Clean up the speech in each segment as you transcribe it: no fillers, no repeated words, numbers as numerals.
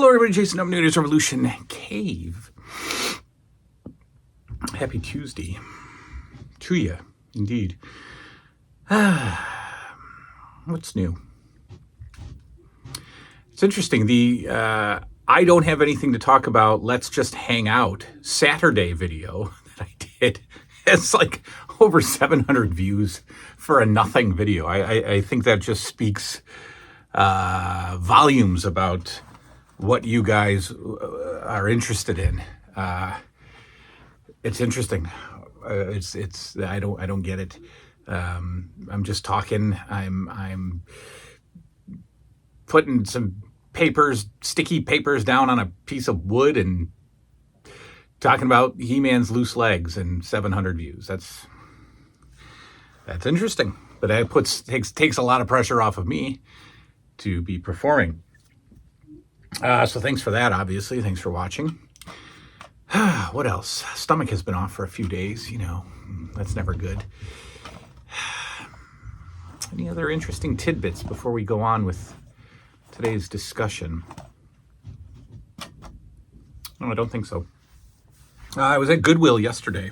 Hello, everybody. Jason, I'm News Revolution Cave. Happy Tuesday to you, indeed. What's new? It's interesting. I don't have anything to talk about. Let's just hang out. Saturday video that I did has like over 700 views for a nothing video. I think that just speaks volumes about what you guys are interested in. It's interesting. I don't get it. I'm just talking. I'm putting some sticky papers down on a piece of wood and talking about He-Man's loose legs and 700 views. That's interesting. But that takes a lot of pressure off of me to be performing. So thanks for that, obviously. Thanks for watching. What else? Stomach has been off for a few days. That's never good. Any other interesting tidbits before we go on with today's discussion? No, I don't think so. I was at Goodwill yesterday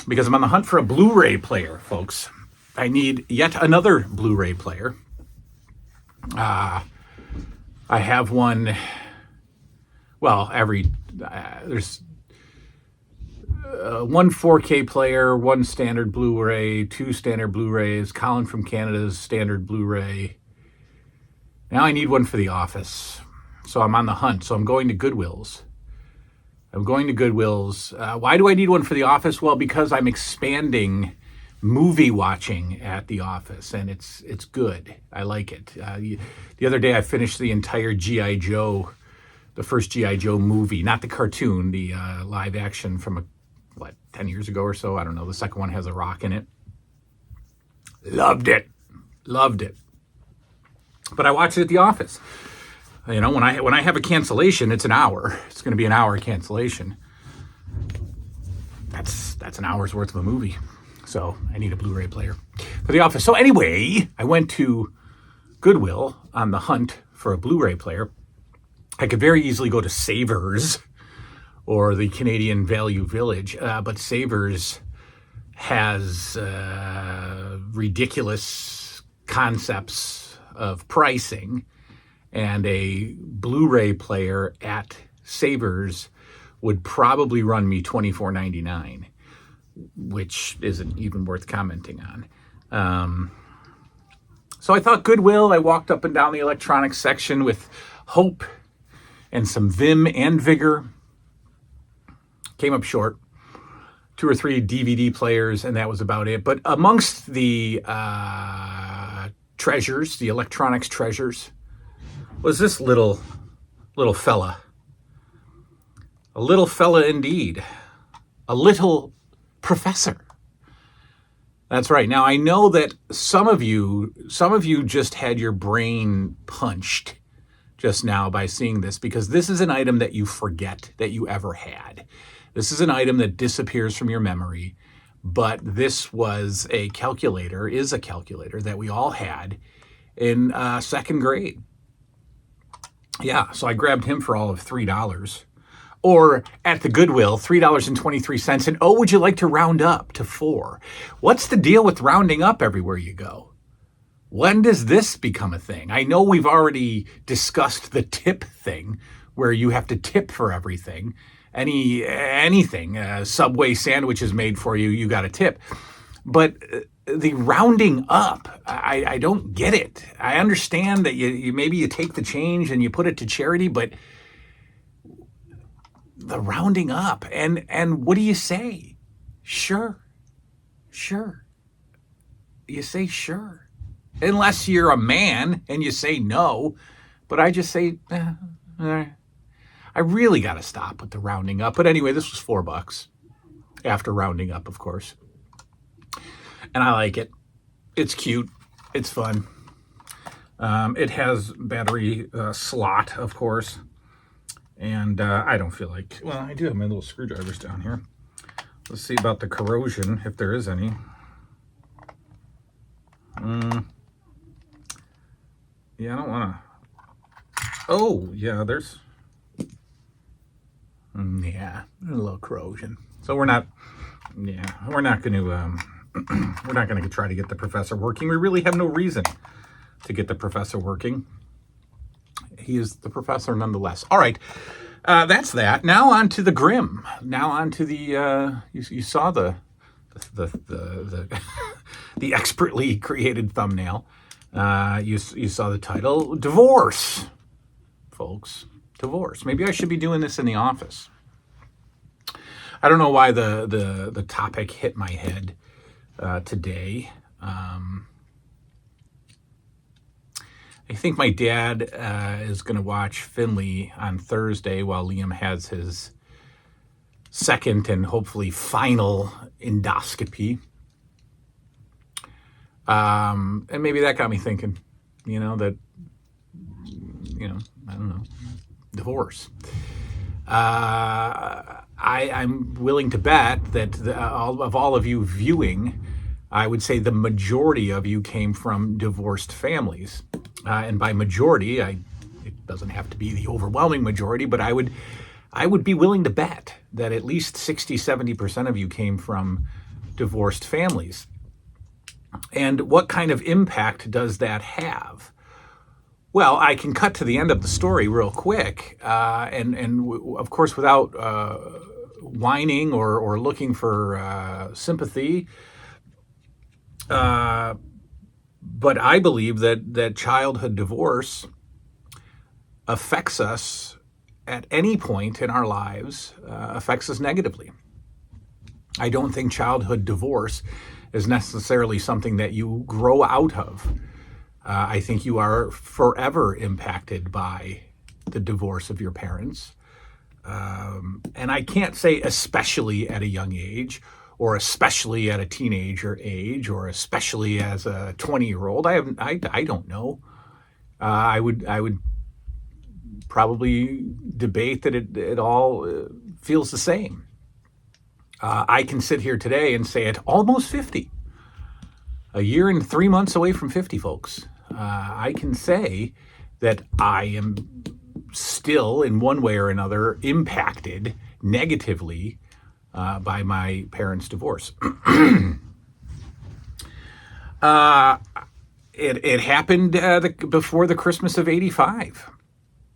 because I'm on the hunt for a Blu-ray player, folks. I need yet another Blu-ray player. I have one. Well, there's one 4K player, one standard Blu-ray, two standard Blu-rays, Colin from Canada's standard Blu-ray. Now I need one for the office. So I'm on the hunt. So I'm going to Goodwill's. Why do I need one for the office? Well, because I'm expanding movie watching at the office, and it's good. I like it. The other day I finished the entire G.I. Joe, the first G.I. Joe movie, not the cartoon, the live action from 10 years ago or so. I don't know. The second one has a rock in it. Loved it. But I watched it at the office. When I have a cancellation, it's an hour. It's going to be an hour cancellation. That's an hour's worth of a movie. So I need a Blu-ray player for the office. So anyway, I went to Goodwill on the hunt for a Blu-ray player. I could very easily go to Savers or the Canadian Value Village, but Savers has ridiculous concepts of pricing, and a Blu-ray player at Savers would probably run me $24.99, which isn't even worth commenting on. So I thought Goodwill. I walked up and down the electronics section with hope and some vim and vigor. Came up short. 2 or 3 DVD players, and that was about it. But amongst the treasures, the electronics treasures, was this little fella. A little fella indeed. A little professor. That's right. Now I know that some of you just had your brain punched just now by seeing this, because this is an item that you forget that you ever had. This is an item that disappears from your memory, but this is a calculator that we all had in second grade. Yeah, so I grabbed him for all of $3. Or at the Goodwill, $3.23. And would you like to round up to 4? What's the deal with rounding up everywhere you go? When does this become a thing? I know we've already discussed the tip thing, where you have to tip for everything. Anything, Subway sandwich is made for you, you got to tip. But the rounding up, I don't get it. I understand that you maybe you take the change and you put it to charity, but the rounding up, and what do you say? Sure. You say sure. Unless you're a man and you say no, but I just say, I really got to stop with the rounding up. But anyway, this was $4 after rounding up, of course. And I like it. It's cute. It's fun. It has battery slot, of course. And I don't feel like, well, I do have my little screwdrivers down here. Let's see about the corrosion, if there is any. Yeah, I don't want to. Oh, yeah, there's a little corrosion. So we're not going to we're not going to try to get the professor working. We really have no reason to get the professor working. He is the professor nonetheless. All right, that's that. Now on to the grim. Now on to the you saw the the expertly created thumbnail. You saw the title, divorce, folks. Divorce. Maybe I should be doing this in the office. I don't know why the topic hit my head today. I think my dad is going to watch Finley on Thursday while Liam has his second and hopefully final endoscopy. And maybe that got me thinking, I don't know, divorce. I'm willing to bet that of all of you viewing, I would say the majority of you came from divorced families. And by majority, it doesn't have to be the overwhelming majority, but I would be willing to bet that at least 60, 70% of you came from divorced families. And what kind of impact does that have? Well, I can cut to the end of the story real quick, and of course, without whining or looking for sympathy. But I believe that childhood divorce affects us at any point in our lives, affects us negatively. I don't think childhood divorce is necessarily something that you grow out of. I think you are forever impacted by the divorce of your parents. And I can't say especially at a young age, or especially at a teenager age, or especially as a 20-year-old. I don't know. I would probably debate that it all feels the same. I can sit here today and say at almost 50, a year and 3 months away from 50, folks, I can say that I am still, in one way or another, impacted negatively by my parents' divorce. It happened before the Christmas of '85.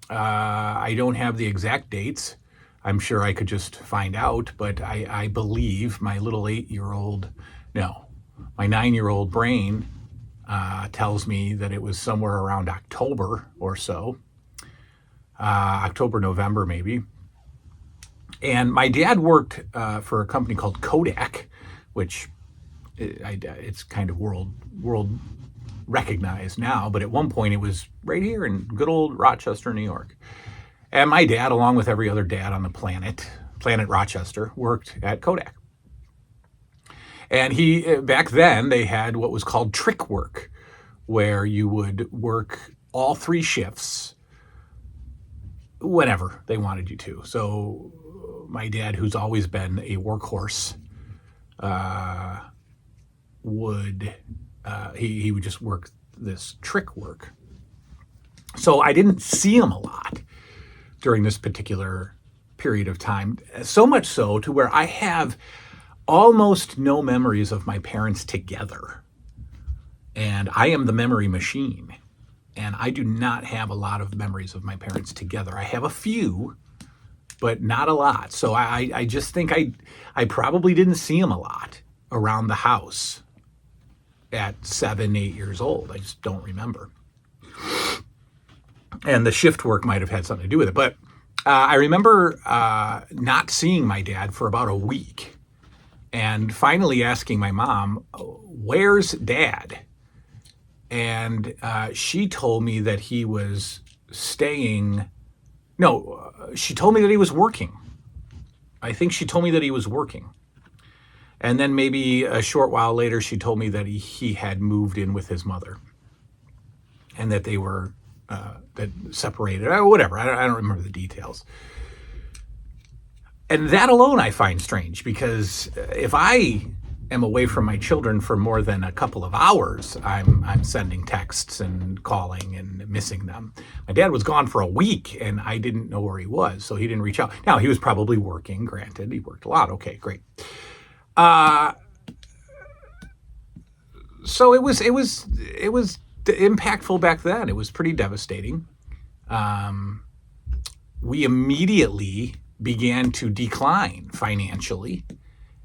I don't have the exact dates. I'm sure I could just find out, but I believe my little 9-year-old brain tells me that it was somewhere around October or so. October, November, maybe. And my dad worked for a company called Kodak, which it's kind of world recognized now, but at one point it was right here in good old Rochester, New York. And my dad, along with every other dad on the planet Rochester, worked at Kodak. And back then they had what was called trick work, where you would work all 3 shifts whenever they wanted you to. So my dad, who's always been a workhorse, would just work this trick work. So I didn't see him a lot during this particular period of time, so much so to where I have almost no memories of my parents together. And I am the memory machine. And I do not have a lot of memories of my parents together. I have a few, but not a lot. So I just think I probably didn't see him a lot around the house at 7, 8 years old. I just don't remember. And the shift work might have had something to do with it. But I remember not seeing my dad for about a week and finally asking my mom, "Where's Dad?" And she told me that he was staying. No, she told me that he was working. I think she told me that he was working. And then maybe a short while later, she told me that he had moved in with his mother and that they were that separated or whatever. I don't remember the details. And that alone I find strange, because if I am away from my children for more than a couple of hours, I'm sending texts and calling and missing them. My dad was gone for a week and I didn't know where he was, so he didn't reach out. Now, he was probably working, granted. He worked a lot. Okay, great. So it was impactful back then. It was pretty devastating. We immediately began to decline financially,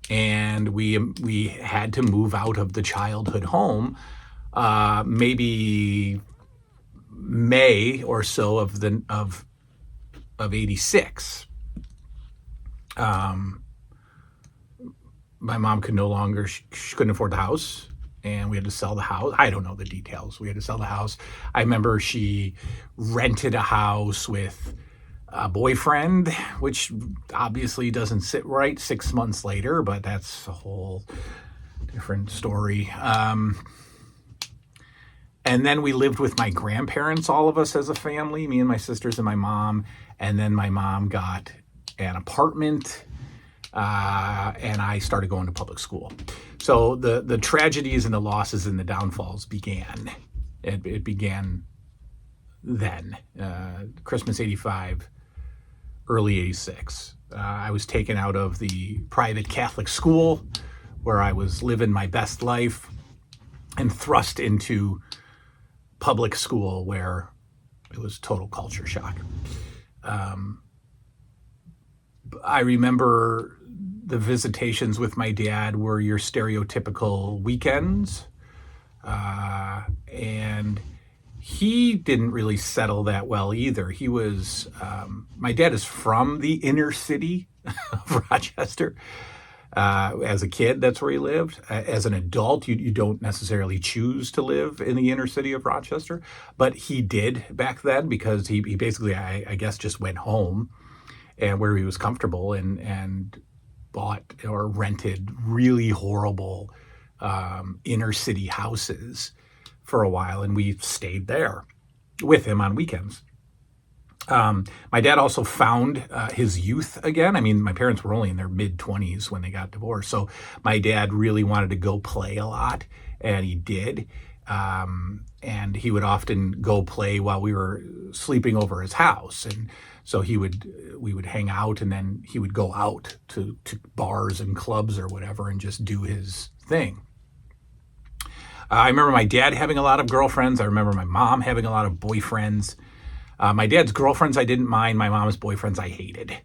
and we had to move out of the childhood home. Maybe May or so of '86. My mom could no longer, she couldn't afford the house, and we had to sell the house. I don't know the details. We had to sell the house. I remember she rented a house with a boyfriend, which obviously doesn't sit right 6 months later, but that's a whole different story. And then we lived with my grandparents, all of us as a family, me and my sisters and my mom. And then my mom got an apartment, and I started going to public school. So the tragedies and the losses and the downfalls began. It began then, Christmas '85, early '86. I was taken out of the private Catholic school where I was living my best life and thrust into public school where it was total culture shock. I remember the visitations with my dad were your stereotypical weekends. And he didn't really settle that well either. He was, my dad is from the inner city of Rochester. As a kid, that's where he lived. As an adult, you don't necessarily choose to live in the inner city of Rochester, but he did back then because he basically, I guess, just went home and where he was comfortable and bought or rented really horrible inner city houses for a while, and we stayed there with him on weekends. My dad also found his youth again. I mean, my parents were only in their mid-20s when they got divorced, so my dad really wanted to go play a lot, and he did. And he would often go play while we were sleeping over his house, and so we would hang out, and then he would go out to bars and clubs or whatever and just do his thing. I remember my dad having a lot of girlfriends. I remember my mom having a lot of boyfriends. My dad's girlfriends I didn't mind. My mom's boyfriends I hated.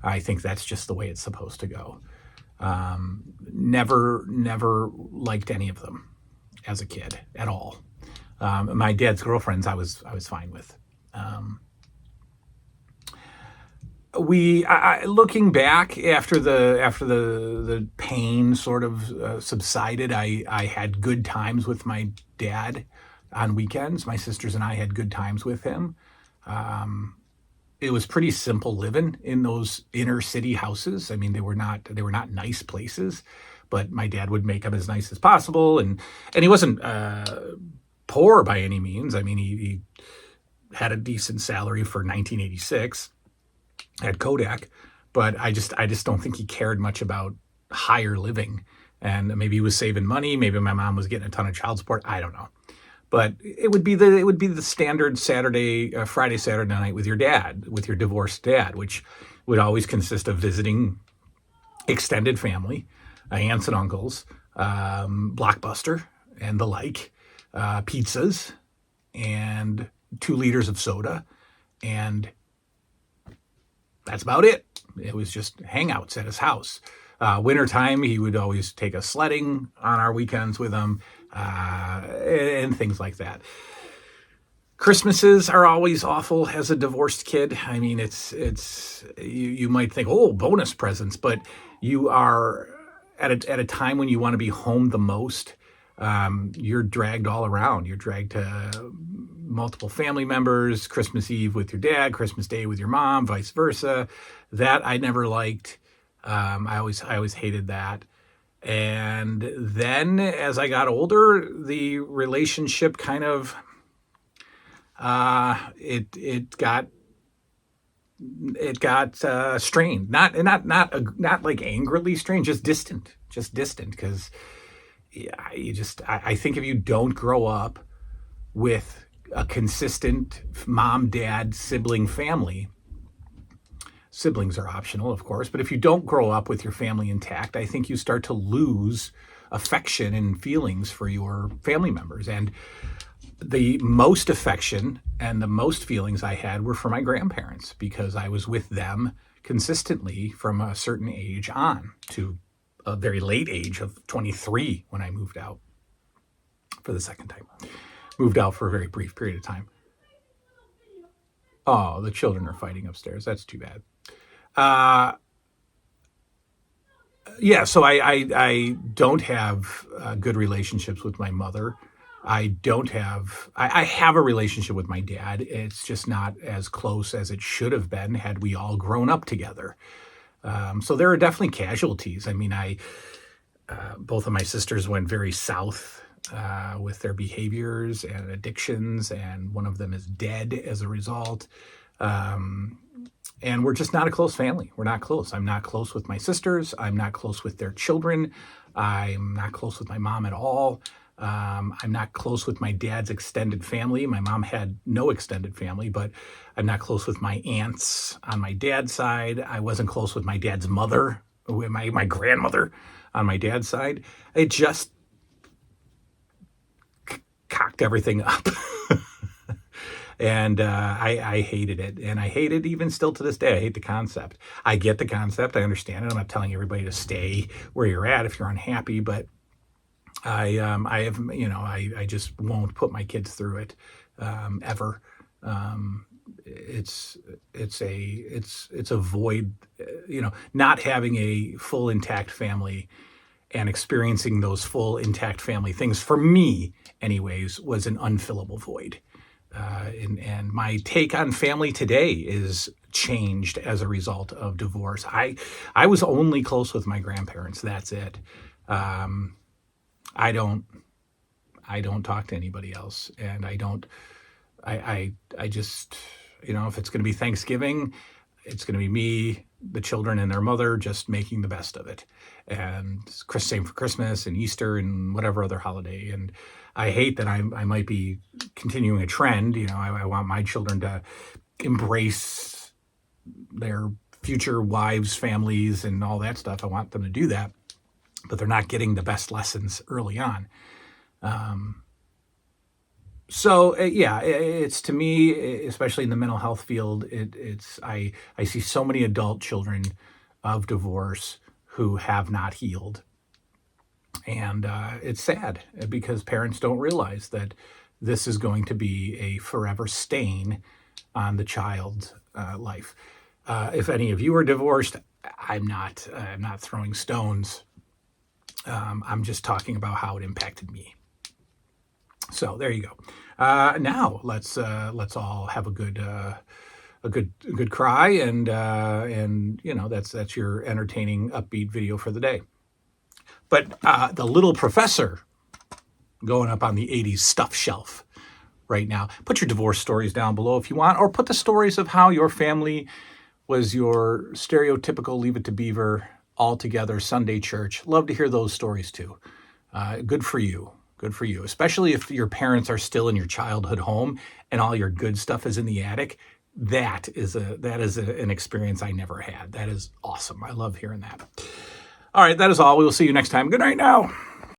I think that's just the way it's supposed to go. Never liked any of them as a kid at all. My dad's girlfriends I was fine with. Looking back after the pain sort of subsided, I had good times with my dad on weekends. My sisters and I had good times with him. It was pretty simple living in those inner city houses. I mean, they were not nice places, but my dad would make them as nice as possible, and he wasn't poor by any means. I mean, he had a decent salary for 1986 at Kodak, but I just don't think he cared much about higher living. And maybe he was saving money. Maybe my mom was getting a ton of child support. I don't know. But it would be the standard Friday, Saturday night with your dad, with your divorced dad, which would always consist of visiting extended family, aunts and uncles, Blockbuster and the like, pizzas, and 2 liters of soda, and that's about it. It was just hangouts at his house. Wintertime, he would always take us sledding on our weekends with him, and things like that. Christmases are always awful as a divorced kid. I mean, you might think, oh, bonus presents, but you are at a time when you want to be home the most. You're dragged all around. You're dragged to multiple family members, Christmas Eve with your dad, Christmas Day with your mom, vice versa. That I never liked. I always hated that. And then as I got older, the relationship kind of, it got it got strained. Not like angrily strained, just distant, because I think if you don't grow up with a consistent mom, dad, sibling family, siblings are optional, of course, but if you don't grow up with your family intact, I think you start to lose affection and feelings for your family members. And the most affection and the most feelings I had were for my grandparents, because I was with them consistently from a certain age on to a very late age of 23 when I moved out for the second time. Moved out for a very brief period of time. Oh, the children are fighting upstairs. That's too bad. So I don't have good relationships with my mother. I have a relationship with my dad. It's just not as close as it should have been had we all grown up together. So there are definitely casualties. I mean, both of my sisters went very south with their behaviors and addictions, and one of them is dead as a result. And we're just not a close family. We're not close. I'm not close with my sisters. I'm not close with their children. I'm not close with my mom at all. I'm not close with my dad's extended family. My mom had no extended family, but I'm not close with my aunts on my dad's side. I wasn't close with my dad's mother, my grandmother on my dad's side. It just cocked everything up. And I hated it. And I hate it even still to this day. I hate the concept. I get the concept. I understand it. I'm not telling everybody to stay where you're at if you're unhappy, but I just won't put my kids through it ever. It's a void, not having a full intact family and experiencing those full intact family things, for me anyways, was an unfillable void. And my take on family today is changed as a result of divorce. I was only close with my grandparents. That's it. I don't talk to anybody else, and I just, if it's going to be Thanksgiving, it's going to be me, the children and their mother, just making the best of it. And same for Christmas and Easter and whatever other holiday. And I hate that I might be continuing a trend. I want my children to embrace their future wives, families, and all that stuff. I want them to do that, but they're not getting the best lessons early on. It's, to me, especially in the mental health field, I see so many adult children of divorce who have not healed. And it's sad because parents don't realize that this is going to be a forever stain on the child's life. If any of you are divorced, I'm not throwing stones. I'm just talking about how it impacted me. So there you go. Now let's all have a good cry, and that's your entertaining, upbeat video for the day. But The Little Professor, going up on the 80s stuff shelf right now. Put your divorce stories down below if you want, or put the stories of how your family was your stereotypical Leave It to Beaver, all together Sunday church. Love to hear those stories too. Good for you. Good for you. Especially if your parents are still in your childhood home and all your good stuff is in the attic. That is an experience I never had. That is awesome. I love hearing that. All right, that is all. We will see you next time. Good night now.